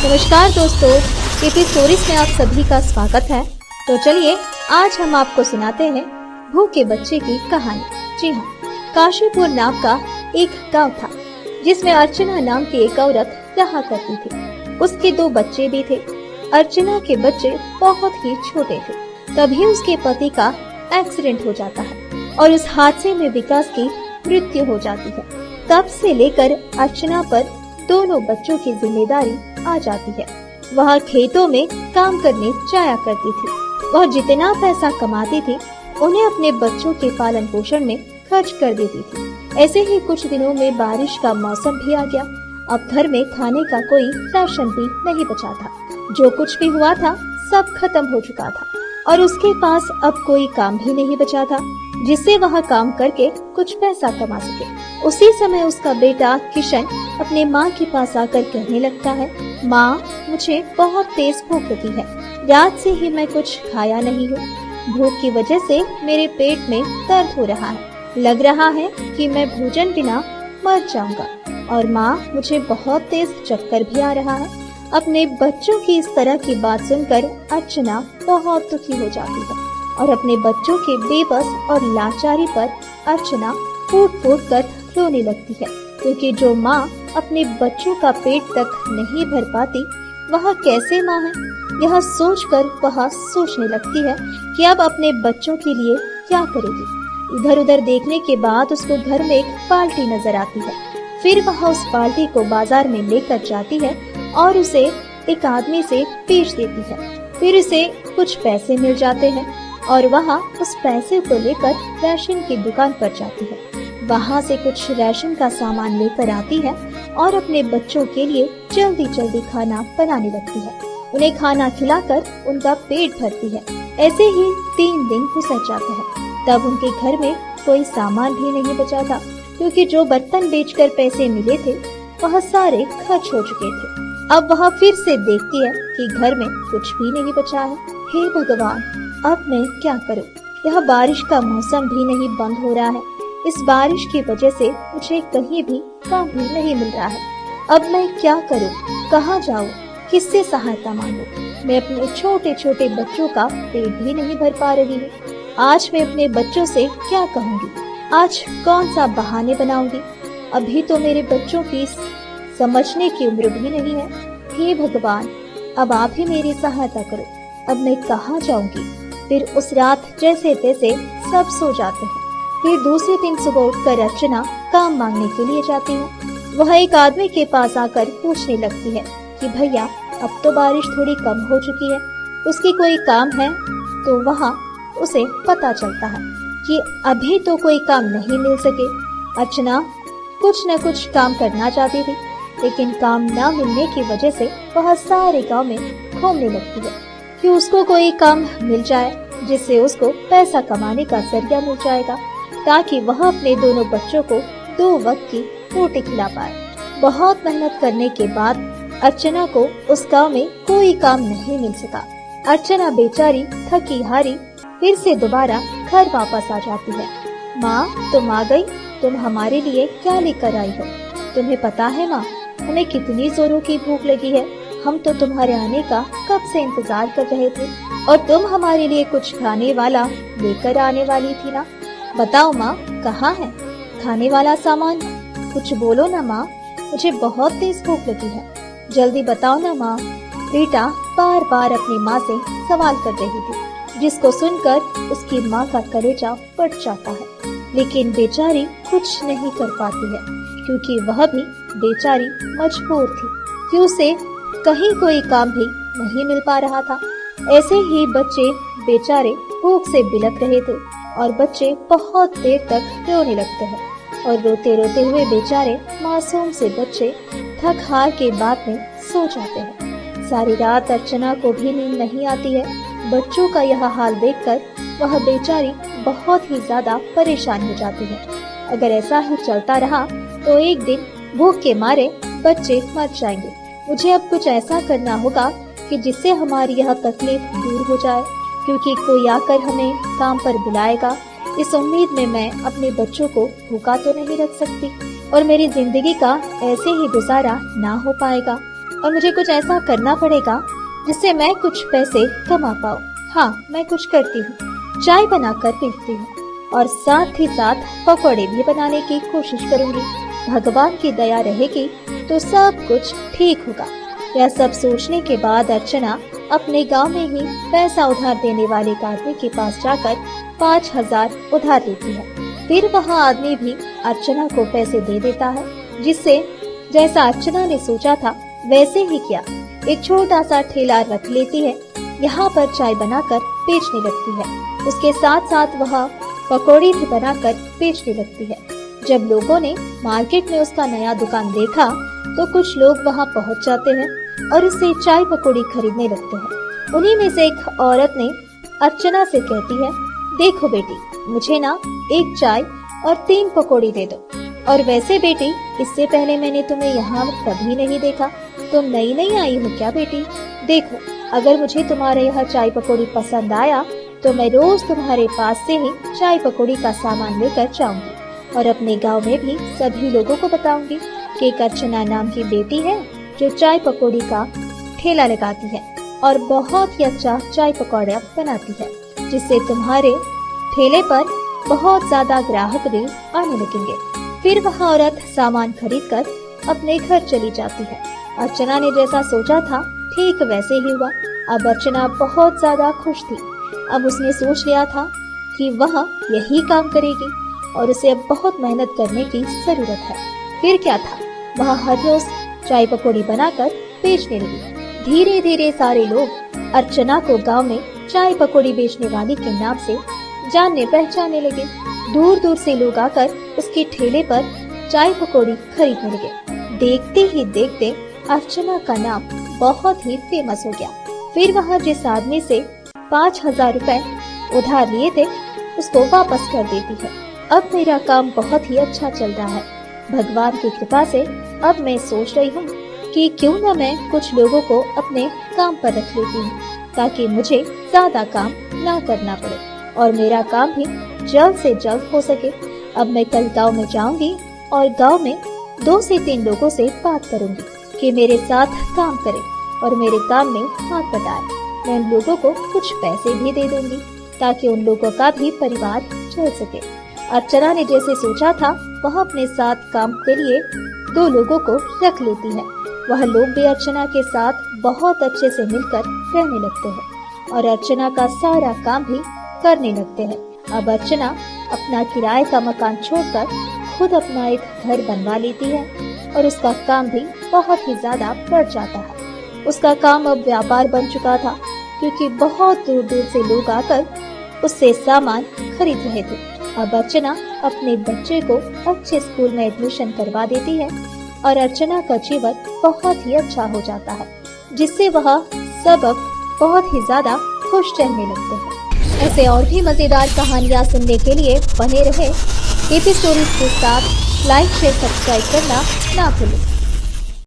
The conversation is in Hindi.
नमस्कार दोस्तों, केपी स्टोरीज में आप सभी का स्वागत है। तो चलिए आज हम आपको सुनाते हैं भूखे बच्चे की कहानी। जी हाँ, काशीपुर नाम का एक गांव था जिसमें अर्चना नाम की एक औरत रहा करती थी। उसके 2 बच्चे भी थे। अर्चना के बच्चे बहुत ही छोटे थे, तभी उसके पति का एक्सीडेंट हो जाता है और उस हादसे में विकास की मृत्यु हो जाती है। तब से लेकर अर्चना पर दोनों बच्चों की जिम्मेदारी आ जाती है। वह खेतों में काम करने जाया करती थी। वह जितना पैसा कमाती थी उन्हें अपने बच्चों के पालन पोषण में खर्च कर देती थी। ऐसे ही कुछ दिनों में बारिश का मौसम भी आ गया। अब घर में खाने का कोई राशन भी नहीं बचा था। जो कुछ भी हुआ था सब खत्म हो चुका था और उसके पास अब कोई काम भी नहीं बचा था जिससे वह काम करके कुछ पैसा कमा सके। उसी समय उसका बेटा किशन अपने माँ के पास आकर कहने लगता है, माँ, मुझे बहुत तेज भूख लगी है। रात से ही मैं कुछ खाया नहीं हूँ। भूख की वजह से मेरे पेट में दर्द हो रहा है। लग रहा है कि मैं भोजन बिना मर जाऊंगा। और माँ, मुझे बहुत तेज चक्कर भी आ रहा है। अपने बच्चों की इस तरह की बात सुनकर अर्चना बहुत दुखी हो जाती है और अपने बच्चों के बेबस और लाचारी पर अर्चना फूट फूट कर रोने लगती है, क्योंकि जो माँ अपने बच्चों का पेट तक नहीं भर पाती वह कैसे माँ है। यह सोचकर वह सोचने लगती है कि अब अपने बच्चों के लिए क्या करेगी। इधर उधर देखने के बाद उसको घर में एक बाल्टी नजर आती है। फिर वह उस बाल्टी को बाजार में लेकर जाती है और उसे एक आदमी से बेच देती है। फिर उसे कुछ पैसे मिल जाते हैं और वह उस पैसे को लेकर राशन की दुकान पर जाती है। वहाँ से कुछ राशन का सामान लेकर आती है और अपने बच्चों के लिए जल्दी जल्दी खाना बनाने लगती है। उन्हें खाना खिलाकर उनका पेट भरती है। ऐसे ही 3 दिन गुजर जाते हैं। तब उनके घर में कोई सामान भी नहीं बचा था, क्योंकि जो बर्तन बेचकर पैसे मिले थे वह सारे खर्च हो चुके थे। अब वह फिर से देखती है कि घर में कुछ भी नहीं बचा है। हे भगवान, अब मैं क्या करूं? यह बारिश का मौसम भी नहीं बंद हो रहा है। इस बारिश की वजह से मुझे कहीं भी काम भी नहीं मिल रहा है। अब मैं क्या करूं? कहाँ जाऊं? किससे सहायता मांगूं? मैं अपने छोटे छोटे बच्चों का पेट भी नहीं भर पा रही हूँ। आज मैं अपने बच्चों से क्या कहूँगी? आज कौन सा बहाने बनाऊंगी? अभी तो मेरे बच्चों की समझने की उम्र भी नहीं है। हे भगवान, अब आप ही मेरी सहायता करो। अब मैं कहाँ जाऊंगी? फिर उस रात जैसे तैसे सब सो जाते हैं। फिर दूसरे दिन सुबह उठकर अर्चना काम मांगने के लिए जाती है। वह एक आदमी के पास आकर पूछने लगती है कि भैया, अब तो बारिश थोड़ी कम हो चुकी है, उसकी कोई काम है? तो वहाँ उसे पता चलता है कि अभी तो कोई काम नहीं मिल सके। अर्चना कुछ न कुछ काम करना चाहती थी, लेकिन काम न मिलने की वजह से वह सारे गांव में घूमने लगती है कि उसको कोई काम मिल जाए जिससे उसको पैसा कमाने का जरिया मिल जाएगा, ताकि वह अपने दोनों बच्चों को 2 वक्त की रोटी खिला पाए। बहुत मेहनत करने के बाद अर्चना को उस गांव में कोई काम नहीं मिल सका। अर्चना बेचारी थकी हारी फिर से दोबारा घर वापस आ जाती है। माँ, तुम आ गई। तुम हमारे लिए क्या लेकर आई हो? तुम्हें पता है माँ, हमें कितनी जोरों की भूख लगी है। हम तो तुम्हारे आने का कब से इंतजार कर रहे थे और तुम हमारे लिए कुछ खाने वाला लेकर आने वाली थी ना। बताओ माँ, कहाँ है खाने वाला सामान? कुछ बोलो ना माँ, मुझे बहुत तेज भूख लगी है। जल्दी बताओ ना माँ। बेटा बार बार अपनी माँ से सवाल कर रही थी, जिसको सुनकर उसकी माँ का कलेजा फट जाता है। लेकिन बेचारी कुछ नहीं कर पाती है, क्योंकि वह भी बेचारी मजबूर थी कि उसे कहीं कोई काम भी नहीं मिल पा रहा था। ऐसे ही बच्चे बेचारे भूख से बिलख रहे थे और बच्चे बहुत देर तक रोने लगते हैं और रोते रोते हुए बेचारे मासूम से बच्चे थक हार के बाद में सो जाते हैं। सारी रात अर्चना को भी नींद नहीं आती है। बच्चों का यह हाल देखकर वह बेचारी बहुत ही ज्यादा परेशान हो जाती है। अगर ऐसा ही चलता रहा तो एक दिन भूख के मारे बच्चे मर जाएंगे। मुझे अब कुछ ऐसा करना होगा कि जिससे हमारी यह तकलीफ दूर हो जाए, क्योंकि कोई आकर हमें काम पर बुलाएगा। इस उम्मीद में मैं अपने बच्चों को भूखा तो नहीं रख सकती और मेरी जिंदगी का ऐसे ही गुजारा ना हो पाएगा। और मुझे कुछ ऐसा करना पड़ेगा जिससे मैं कुछ पैसे कमा पाऊँ। हाँ, मैं कुछ करती हूँ, चाय बनाकर बेचती हूँ और साथ ही साथ पकौड़े भी बनाने की कोशिश करूंगी। भगवान की दया रहेगी तो सब कुछ ठीक होगा। यह सब सोचने के बाद अर्चना अपने गांव में ही पैसा उधार देने वाले एक आदमी के पास जाकर 5,000 उधार लेती है। फिर वह आदमी भी अर्चना को पैसे दे देता है, जिससे जैसा अर्चना ने सोचा था वैसे ही किया। एक छोटा सा ठेला रख लेती है, यहाँ पर चाय बनाकर बेचने लगती है। उसके साथ साथ वह पकौड़ी भी बनाकर बेचने लगती है। जब लोगों ने मार्केट में उसका नया दुकान देखा तो कुछ लोग वहां पहुंच जाते हैं और उससे चाय पकौड़ी खरीदने लगते हैं। उन्हीं में से एक औरत ने अर्चना से कहती है, देखो बेटी, मुझे ना एक चाय और 3 पकौड़ी दे दो। और वैसे बेटी, इससे पहले मैंने तुम्हें यहाँ कभी नहीं देखा, तुम नई नई आई हो क्या बेटी? देखो, अगर मुझे तुम्हारे यहाँ चाय पकौड़ी पसंद आया तो मैं रोज तुम्हारे पास से ही चाय पकौड़ी का सामान लेकर जाऊंगी और अपने गांव में भी सभी लोगों को बताऊंगी कि एक अर्चना नाम की बेटी है जो चाय पकौड़ी का ठेला लगाती है और बहुत ही अच्छा चाय पकौड़ा बनाती है, जिससे तुम्हारे ठेले पर बहुत ज्यादा ग्राहक भी आने लगेंगे। फिर वह औरत सामान खरीदकर अपने घर चली जाती है। अर्चना ने जैसा सोचा था ठीक वैसे ही हुआ। अब अर्चना बहुत ज्यादा खुश थी। अब उसने सोच लिया था कि वह यही काम करेगी और उसे अब बहुत मेहनत करने की जरूरत है। फिर क्या था, वह हर रोज चाय पकौड़ी बनाकर बेचने लगी। धीरे धीरे सारे लोग अर्चना को गांव में चाय पकौड़ी बेचने वाली के नाम से जानने पहचानने लगे। दूर दूर से लोग आकर उसके ठेले पर चाय पकौड़ी खरीदने लगे। देखते ही देखते अर्चना का नाम बहुत ही फेमस हो गया। फिर वह जिस आदमी से 5,000 रुपए उधार लिए थे उसको वापस कर देती है। अब मेरा काम बहुत ही अच्छा चल रहा है। भगवान की कृपा से अब मैं सोच रही हूँ कि क्यों न मैं कुछ लोगों को अपने काम पर रख लेती हूँ, ताकि मुझे ज्यादा काम ना करना पड़े और मेरा काम भी जल्द से जल्द हो सके। अब मैं कल गांव में जाऊंगी और गांव में 2 से 3 लोगों से बात करूंगी कि मेरे साथ काम करें और मेरे काम में हाथ बटाएं। मैं उन लोगों को कुछ पैसे भी दे दूंगी ताकि उन लोगों का भी परिवार चल सके। अर्चना ने जैसे सोचा था वह अपने साथ काम के लिए 2 लोगों को रख लेती है। वह लोग भी अर्चना के साथ बहुत अच्छे से मिलकर रहने लगते हैं और अर्चना का सारा काम भी करने लगते हैं। अब अर्चना अपना किराए का मकान छोड़कर खुद अपना एक घर बनवा लेती है और उसका काम भी बहुत ही ज्यादा बढ़ जाता है। उसका काम अब व्यापार बन चुका था, क्योंकि बहुत दूर दूर से लोग आकर उससे सामान खरीद रहे थे। अब अर्चना अपने बच्चे को अच्छे स्कूल में एडमिशन करवा देती है और अर्चना का जीवन बहुत ही अच्छा हो जाता है, जिससे वह सब अब बहुत ही ज्यादा खुश रहने लगते हैं। ऐसे और भी मजेदार कहानियाँ सुनने के लिए बने रहे केपी स्टोरीज के साथ। लाइक शेयर सब्सक्राइब करना ना भूलें।